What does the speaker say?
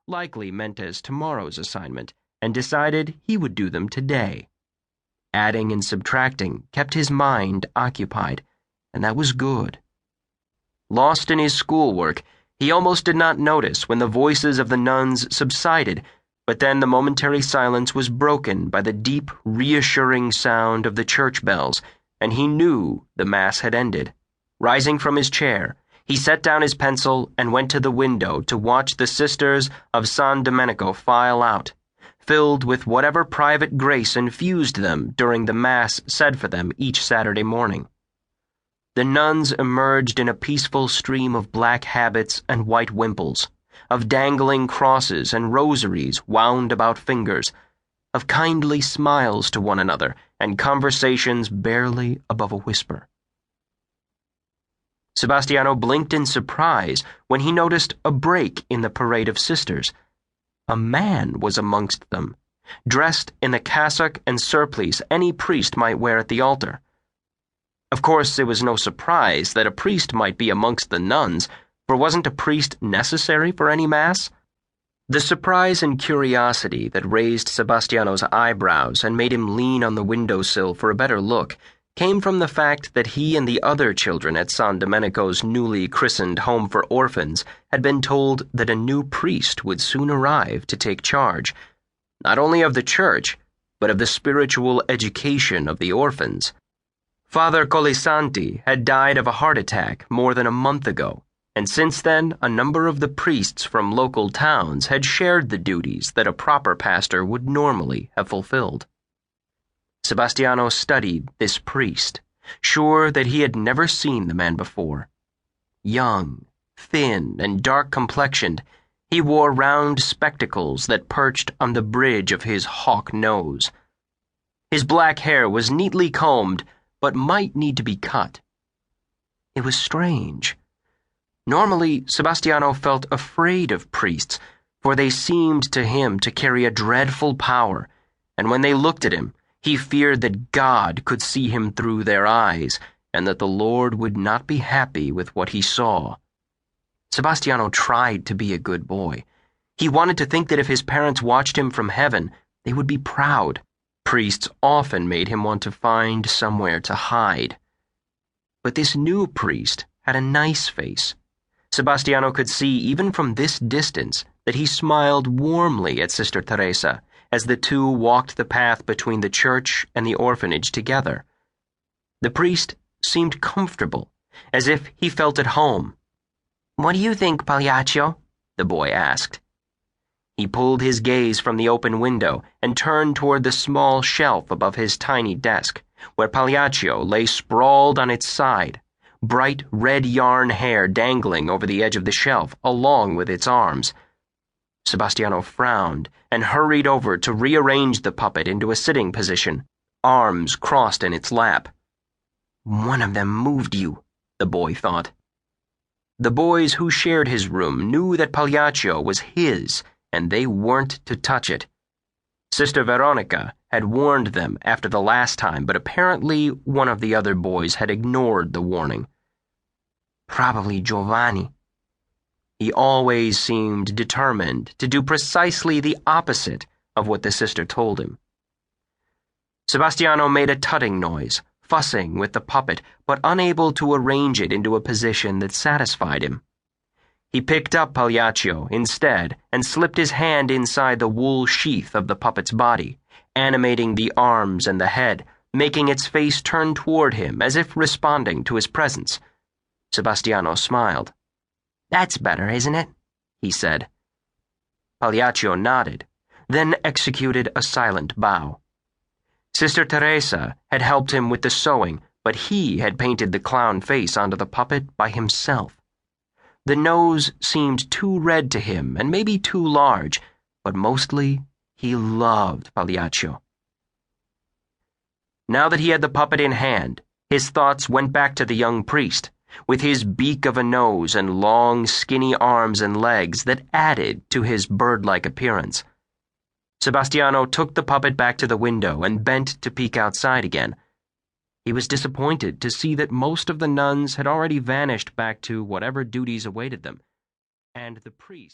likely meant as tomorrow's assignment, and decided he would do them today. Adding and subtracting kept his mind occupied, and that was good. Lost in his schoolwork, he almost did not notice when the voices of the nuns subsided, but then the momentary silence was broken by the deep, reassuring sound of the church bells, and he knew the Mass had ended. Rising from his chair, he set down his pencil and went to the window to watch the sisters of San Domenico file out, filled with whatever private grace infused them during the Mass said for them each Saturday morning. The nuns emerged in a peaceful stream of black habits and white wimples, of dangling crosses and rosaries wound about fingers, of kindly smiles to one another and conversations barely above a whisper. Sebastiano blinked in surprise when he noticed a break in the parade of sisters. A man was amongst them, dressed in the cassock and surplice any priest might wear at the altar. Of course, it was no surprise that a priest might be amongst the nuns, for wasn't a priest necessary for any Mass? The surprise and curiosity that raised Sebastiano's eyebrows and made him lean on the windowsill for a better look came from the fact that he and the other children at San Domenico's newly christened home for orphans had been told that a new priest would soon arrive to take charge, not only of the church, but of the spiritual education of the orphans. Father Colisanti had died of a heart attack more than a month ago, and since then a number of the priests from local towns had shared the duties that a proper pastor would normally have fulfilled. Sebastiano studied this priest, sure that he had never seen the man before. Young, thin, and dark-complexioned, he wore round spectacles that perched on the bridge of his hawk nose. His black hair was neatly combed, but might need to be cut. It was strange. Normally, Sebastiano felt afraid of priests, for they seemed to him to carry a dreadful power, and when they looked at him, he feared that God could see him through their eyes, and that the Lord would not be happy with what he saw. Sebastiano tried to be a good boy. He wanted to think that if his parents watched him from heaven, they would be proud. Priests often made him want to find somewhere to hide. But this new priest had a nice face. Sebastiano could see even from this distance that he smiled warmly at Sister Teresa as the two walked the path between the church and the orphanage together. The priest seemed comfortable, as if he felt at home. "What do you think, Pagliaccio?" the boy asked. He pulled his gaze from the open window and turned toward the small shelf above his tiny desk, where Pagliaccio lay sprawled on its side, bright red yarn hair dangling over the edge of the shelf along with its arms. Sebastiano frowned and hurried over to rearrange the puppet into a sitting position, arms crossed in its lap. "One of them moved you," the boy thought. The boys who shared his room knew that Pagliaccio was his, and they weren't to touch it. Sister Veronica had warned them after the last time, but apparently one of the other boys had ignored the warning. "Probably Giovanni." He always seemed determined to do precisely the opposite of what the sister told him. Sebastiano made a tutting noise, fussing with the puppet, but unable to arrange it into a position that satisfied him. He picked up Pagliaccio instead and slipped his hand inside the wool sheath of the puppet's body, animating the arms and the head, making its face turn toward him as if responding to his presence. Sebastiano smiled. "That's better, isn't it?" he said. Pagliaccio nodded, then executed a silent bow. Sister Teresa had helped him with the sewing, but he had painted the clown face onto the puppet by himself. The nose seemed too red to him and maybe too large, but mostly he loved Pagliaccio. Now that he had the puppet in hand, his thoughts went back to the young priest, with his beak of a nose and long, skinny arms and legs that added to his bird-like appearance. Sebastiano took the puppet back to the window and bent to peek outside again. He was disappointed to see that most of the nuns had already vanished back to whatever duties awaited them, and the priest